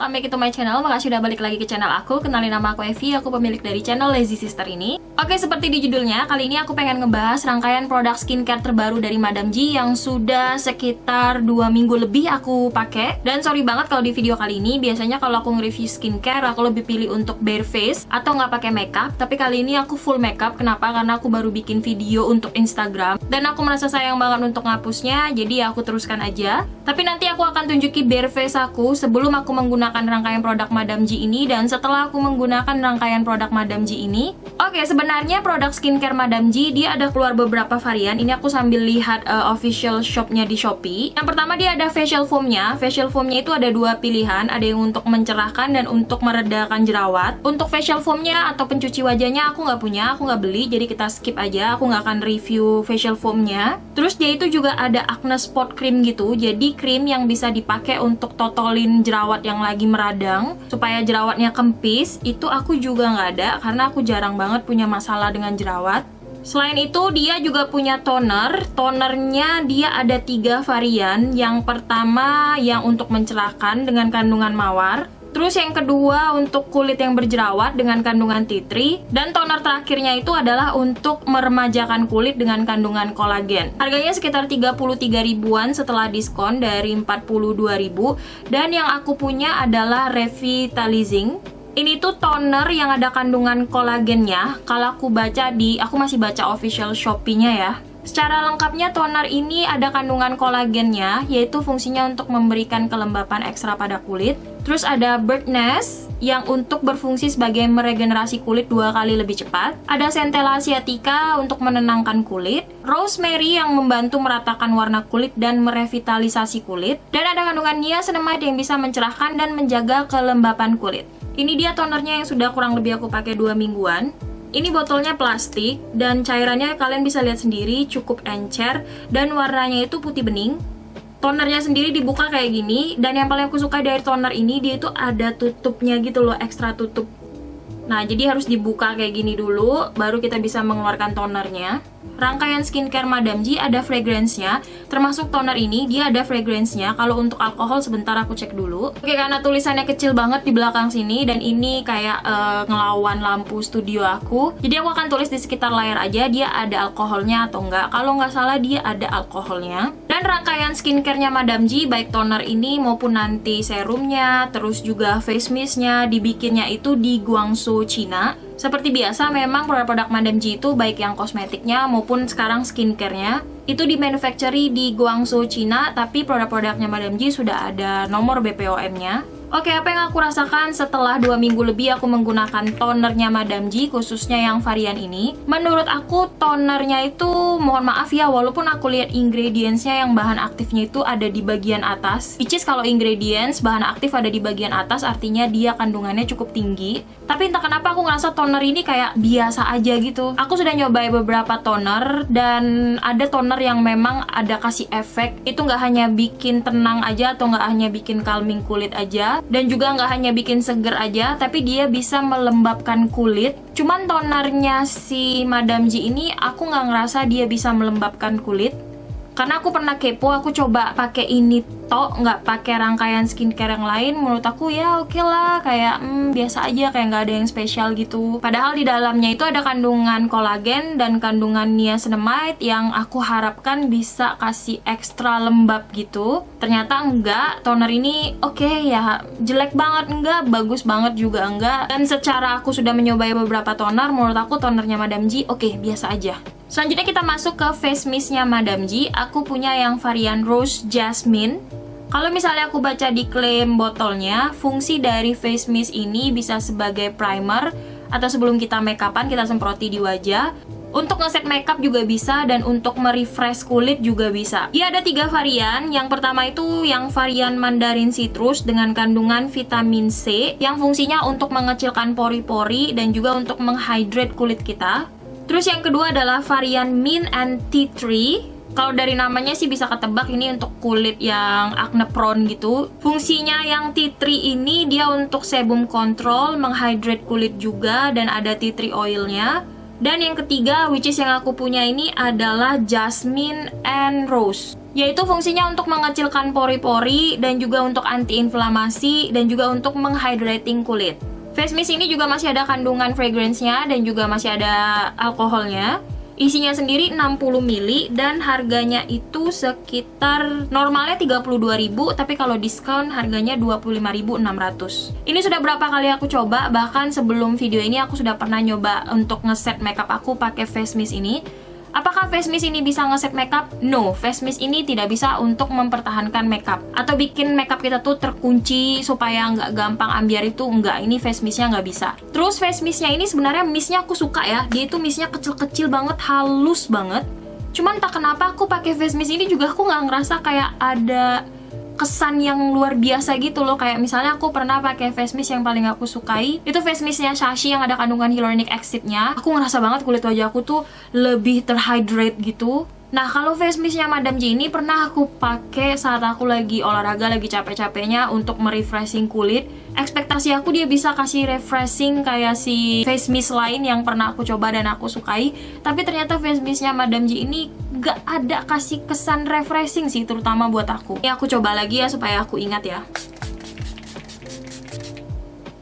welcome back to my channel. Makasih udah balik lagi ke channel aku. Kenalin, nama aku Evi, aku pemilik dari channel Lazy Sister ini. Oke, seperti di judulnya, kali ini aku pengen ngebahas rangkaian produk skincare terbaru dari Madam G yang sudah sekitar 2 minggu lebih aku pakai. Dan sorry banget kalau di video kali ini, biasanya kalau aku nge-review skincare, aku lebih pilih untuk bare face atau nggak pakai makeup. Tapi kali ini aku full makeup. Kenapa? Karena aku baru bikin video untuk Instagram dan aku merasa sayang banget untuk ngapusnya, jadi aku teruskan aja. Tapi nanti aku akan tunjuki bare face aku sebelum aku menggunakan rangkaian produk Madam G ini dan setelah aku menggunakan rangkaian produk Madam G ini. Oke, sebenarnya produk skincare Madam G dia ada keluar beberapa varian. Ini aku sambil lihat official shopnya di Shopee. Yang pertama dia ada facial foamnya. Facial foamnya itu ada dua pilihan, ada yang untuk mencerahkan dan untuk meredakan jerawat. Untuk facial foamnya atau pencuci wajahnya aku nggak punya, aku nggak beli, jadi kita skip aja. Aku nggak akan review facial foamnya. Terus dia itu juga ada acne spot cream gitu, jadi krim yang bisa dipakai untuk totolin jerawat yang lagi meradang supaya jerawatnya kempis. Itu aku juga nggak ada karena aku jarang banget punya masalah dengan jerawat. Selain itu dia juga punya toner. Tonernya dia ada 3 varian. Yang pertama yang untuk mencerahkan dengan kandungan mawar. Terus yang kedua untuk kulit yang berjerawat dengan kandungan tea tree. Dan toner terakhirnya itu adalah untuk meremajakan kulit dengan kandungan kolagen. Harganya sekitar 33 ribuan setelah diskon dari 42 ribu. Dan yang aku punya adalah Revitalizing. Ini tuh toner yang ada kandungan kolagennya. Kalau aku masih baca official Shopee-nya ya. Secara lengkapnya toner ini ada kandungan kolagennya, yaitu fungsinya untuk memberikan kelembapan ekstra pada kulit. Terus ada Bird Nest yang untuk berfungsi sebagai meregenerasi kulit 2 kali lebih cepat. Ada Centella Asiatica untuk menenangkan kulit. Rosemary yang membantu meratakan warna kulit dan merevitalisasi kulit. Dan ada kandungan niacinamide yang bisa mencerahkan dan menjaga kelembapan kulit. Ini dia tonernya yang sudah kurang lebih aku pakai 2 mingguan. Ini botolnya plastik dan cairannya kalian bisa lihat sendiri cukup encer dan warnanya itu putih bening. Tonernya sendiri dibuka kayak gini dan yang paling aku suka dari toner ini dia itu ada tutupnya gitu loh, ekstra tutup. Nah, jadi harus dibuka kayak gini dulu baru kita bisa mengeluarkan tonernya. Rangkaian skincare Madam G ada fragrance-nya, termasuk toner ini dia ada fragrance-nya. Kalau untuk alkohol sebentar aku cek dulu. Oke, karena tulisannya kecil banget di belakang sini dan ini kayak ngelawan lampu studio aku. Jadi aku akan tulis di sekitar layar aja dia ada alkoholnya atau enggak. Kalau nggak salah dia ada alkoholnya. Dan rangkaian skincare-nya Madam G, baik toner ini maupun nanti serumnya, terus juga face mist-nya dibikinnya itu di Guangzhou, Cina. Seperti biasa memang produk-produk Madam G itu baik yang kosmetiknya maupun sekarang skincare-nya itu di manufacture di Guangzhou, Cina, tapi produk-produknya Madam G sudah ada nomor BPOM-nya. Oke, apa yang aku rasakan setelah 2 minggu lebih aku menggunakan tonernya Madam G, khususnya yang varian ini. Menurut aku tonernya itu, mohon maaf ya, walaupun aku lihat ingredients-nya yang bahan aktifnya itu ada di bagian atas. Which is kalau ingredients, bahan aktif ada di bagian atas, artinya dia kandungannya cukup tinggi. Tapi entah kenapa aku ngerasa toner ini kayak biasa aja gitu. Aku sudah nyobain beberapa toner, dan ada toner yang memang ada kasih efek. Itu nggak hanya bikin tenang aja, atau nggak hanya bikin calming kulit aja. Dan juga nggak hanya bikin seger aja, tapi dia bisa melembabkan kulit. Cuman tonernya si Madam G ini aku nggak ngerasa dia bisa melembabkan kulit. Karena aku pernah kepo, aku coba pakai ini tok, nggak pakai rangkaian skincare yang lain. Menurut aku ya oke lah, kayak biasa aja, kayak nggak ada yang spesial gitu. Padahal di dalamnya itu ada kandungan kolagen dan kandungan niacinamide yang aku harapkan bisa kasih ekstra lembab gitu. Ternyata enggak, toner ini oke ya, jelek banget enggak, bagus banget juga enggak. Dan secara aku sudah mencobai beberapa toner, menurut aku tonernya Madam G oke, biasa aja. Selanjutnya kita masuk ke face mist-nya Madam G. Aku punya yang varian Rose Jasmine. Kalau misalnya aku baca di klaim botolnya, fungsi dari face mist ini bisa sebagai primer atau sebelum kita make-upan kita semproti di wajah. Untuk ngeset makeup juga bisa dan untuk merefresh kulit juga bisa. Dia ada 3 varian. Yang pertama itu yang varian Mandarin Citrus dengan kandungan vitamin C yang fungsinya untuk mengecilkan pori-pori dan juga untuk menghydrate kulit kita. Terus yang kedua adalah varian Mint and Tea Tree. Kalau dari namanya sih bisa ketebak ini untuk kulit yang acne prone gitu. Fungsinya yang tea tree ini dia untuk sebum kontrol, menghydrate kulit juga dan ada tea tree oilnya. Dan yang ketiga, which is yang aku punya ini adalah Jasmine and Rose, yaitu fungsinya untuk mengecilkan pori-pori dan juga untuk anti-inflamasi dan juga untuk menghydrating kulit. Face mist ini juga masih ada kandungan fragrance-nya dan juga masih ada alkoholnya. Isinya sendiri 60 ml dan harganya itu sekitar normalnya 32.000, tapi kalau diskon harganya 25.600. Ini sudah berapa kali aku coba, bahkan sebelum video ini aku sudah pernah nyoba untuk ngeset makeup aku pakai face mist ini. Apakah face mist ini bisa ngeset makeup? No, face mist ini tidak bisa untuk mempertahankan makeup atau bikin makeup kita tuh terkunci supaya nggak gampang ambiar itu enggak. Ini face mistnya nggak bisa. Terus face mistnya ini sebenarnya mistnya aku suka ya. Dia itu mistnya kecil-kecil banget, halus banget. Cuman tak kenapa aku pakai face mist ini juga aku nggak ngerasa kayak ada kesan yang luar biasa gitu loh. Kayak misalnya aku pernah pakai face mist yang paling aku sukai, itu face mistnya Sashi yang ada kandungan hyaluronic acid-nya. Aku ngerasa banget kulit wajah aku tuh lebih terhydrate gitu. Nah, kalau face mistnya Madam G ini pernah aku pakai saat aku lagi olahraga, lagi capek-capeknya untuk merefreshing kulit. Ekspektasi aku dia bisa kasih refreshing kayak si face mist lain yang pernah aku coba dan aku sukai. Tapi ternyata face mistnya Madam G ini gak ada kasih kesan refreshing sih, terutama buat aku. Ini aku coba lagi ya supaya aku ingat ya.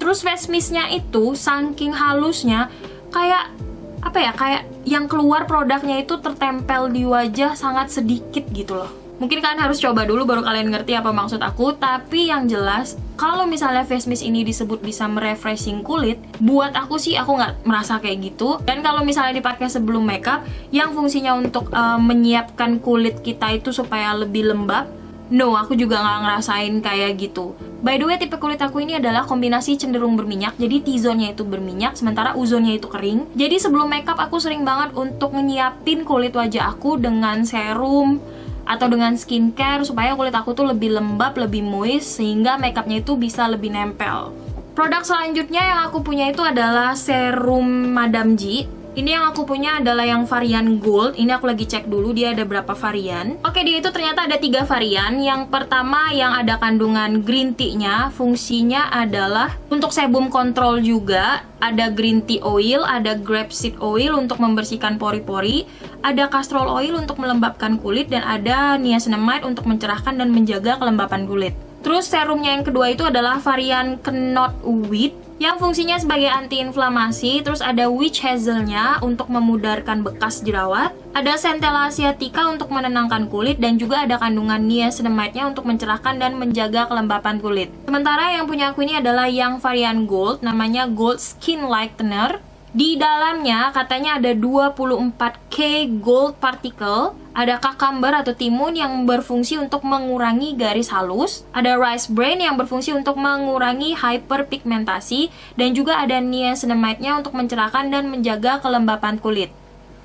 Terus face mistnya itu saking halusnya kayak apa ya, kayak yang keluar produknya itu tertempel di wajah sangat sedikit gitu loh. Mungkin kalian harus coba dulu baru kalian ngerti apa maksud aku. Tapi yang jelas, kalau misalnya face mist ini disebut bisa merefreshing kulit, buat aku sih aku nggak merasa kayak gitu. Dan kalau misalnya dipakai sebelum makeup yang fungsinya untuk menyiapkan kulit kita itu supaya lebih lembab, no, aku juga nggak ngerasain kayak gitu. By the way, tipe kulit aku ini adalah kombinasi cenderung berminyak. Jadi T-zone-nya itu berminyak, sementara U-zone-nya itu kering. Jadi sebelum makeup aku sering banget untuk nyiapin kulit wajah aku dengan serum atau dengan skincare supaya kulit aku tuh lebih lembab, lebih moist, sehingga makeupnya itu bisa lebih nempel. Produk selanjutnya yang aku punya itu adalah serum Madam G. Ini yang aku punya adalah yang varian gold. Ini aku lagi cek dulu dia ada berapa varian. Oke, dia itu ternyata ada 3 varian. Yang pertama yang ada kandungan green tea-nya, fungsinya adalah untuk sebum kontrol juga. Ada green tea oil, ada grapeseed oil untuk membersihkan pori-pori, ada castor oil untuk melembabkan kulit, dan ada niacinamide untuk mencerahkan dan menjaga kelembapan kulit. Terus serumnya yang kedua itu adalah varian Knot Wheat yang fungsinya sebagai anti-inflamasi. Terus ada witch hazelnya untuk memudarkan bekas jerawat, ada centella asiatica untuk menenangkan kulit, dan juga ada kandungan niacinamide-nya untuk mencerahkan dan menjaga kelembapan kulit. Sementara yang punya aku ini adalah yang varian gold, namanya Gold Skin Lightener. Di dalamnya katanya ada 24K gold particle, ada cucumber atau timun yang berfungsi untuk mengurangi garis halus, ada rice bran yang berfungsi untuk mengurangi hyperpigmentasi, dan juga ada niacinamide-nya untuk mencerahkan dan menjaga kelembapan kulit.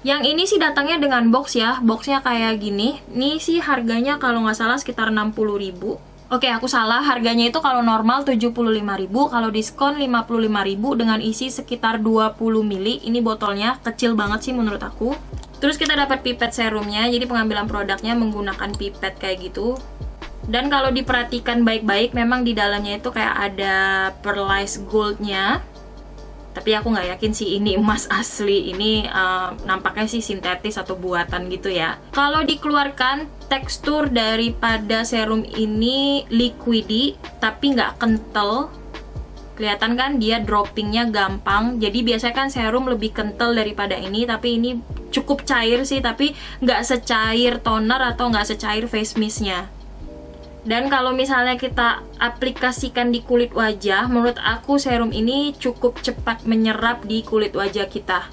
Yang ini sih datangnya dengan box ya, boxnya kayak gini. Ini sih harganya kalau nggak salah sekitar 60.000. Oke, aku salah. Harganya itu kalau normal 75.000, kalau diskon 55.000 dengan isi sekitar 20 ml. Ini botolnya kecil banget sih menurut aku. Terus kita dapat pipet serumnya. Jadi pengambilan produknya menggunakan pipet kayak gitu. Dan kalau diperhatikan baik-baik, memang di dalamnya itu kayak ada pearlized goldnya. Tapi aku nggak yakin sih ini emas asli. Ini nampaknya sih sintetis atau buatan gitu ya. Kalau dikeluarkan, tekstur daripada serum ini liquidy, tapi nggak kental. Kelihatan kan dia droppingnya gampang. Jadi biasanya kan serum lebih kental daripada ini, tapi ini cukup cair sih, tapi nggak secair toner atau nggak secair face mist-nya. Dan kalau misalnya kita aplikasikan di kulit wajah, menurut aku serum ini cukup cepat menyerap di kulit wajah kita.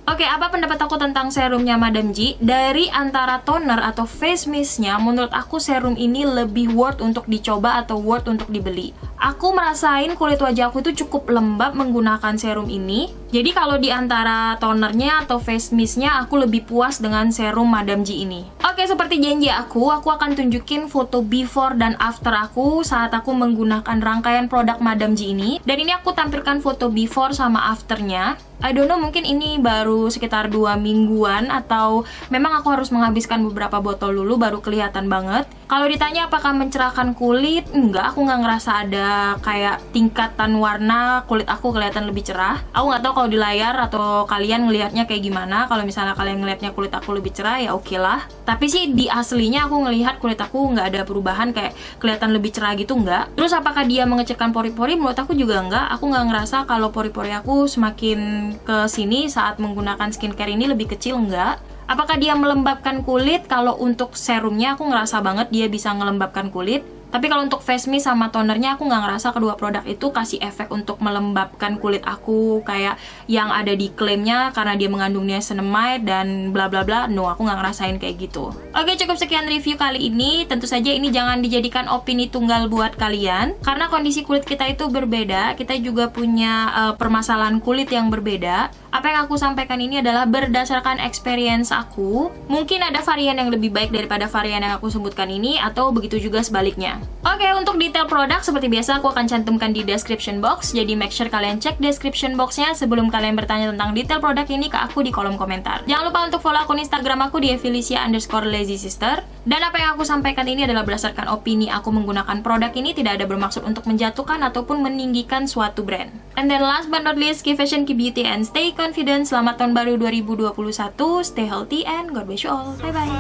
Oke, apa pendapat aku tentang serumnya Madam G? Dari antara toner atau face mist-nya, menurut aku serum ini lebih worth untuk dicoba atau worth untuk dibeli. Aku merasain kulit wajah aku itu cukup lembab menggunakan serum ini. Jadi kalau di antara tonernya atau face mist-nya, aku lebih puas dengan serum Madam G ini. Oke, seperti janji aku akan tunjukin foto before dan after aku saat aku menggunakan rangkaian produk Madam G ini. Dan ini aku tampilkan foto before sama afternya. I don't know, mungkin ini baru sekitar 2 mingguan atau memang aku harus menghabiskan beberapa botol dulu baru kelihatan banget. Kalau ditanya apakah mencerahkan kulit, enggak, aku nggak ngerasa ada ada kayak tingkatan warna kulit aku kelihatan lebih cerah. Aku nggak tahu kalau di layar atau kalian ngelihatnya kayak gimana. Kalau misalnya kalian ngelihatnya kulit aku lebih cerah ya oke lah. Tapi sih di aslinya aku ngelihat kulit aku nggak ada perubahan kayak kelihatan lebih cerah gitu, nggak. Terus apakah dia mengecilkan pori-pori? Menurut aku juga nggak. Aku nggak ngerasa kalau pori-pori aku semakin ke sini saat menggunakan skincare ini lebih kecil, nggak. Apakah dia melembabkan kulit? Kalau untuk serumnya aku ngerasa banget dia bisa ngelembabkan kulit. Tapi kalau untuk face mist sama tonernya aku nggak ngerasa kedua produk itu kasih efek untuk melembabkan kulit aku kayak yang ada di klaimnya karena dia mengandung niacinamide dan bla bla bla. No, aku nggak ngerasain kayak gitu. Oke, cukup sekian review kali ini. Tentu saja ini jangan dijadikan opini tunggal buat kalian karena kondisi kulit kita itu berbeda. Kita juga punya permasalahan kulit yang berbeda. Apa yang aku sampaikan ini adalah berdasarkan experience aku. Mungkin ada varian yang lebih baik daripada varian yang aku sebutkan ini, atau begitu juga sebaliknya. Oke, untuk detail produk seperti biasa aku akan cantumkan di description box. Jadi make sure kalian cek description boxnya sebelum kalian bertanya tentang detail produk ini ke aku di kolom komentar. Jangan lupa untuk follow akun Instagram aku di @felicia_lazysister. Dan apa yang aku sampaikan ini adalah berdasarkan opini aku menggunakan produk ini, tidak ada bermaksud untuk menjatuhkan ataupun meninggikan suatu brand. And then last but not least, keep fashion, keep beauty, and stay confident. Selamat tahun baru 2021. Stay healthy and God bless you all. Bye bye.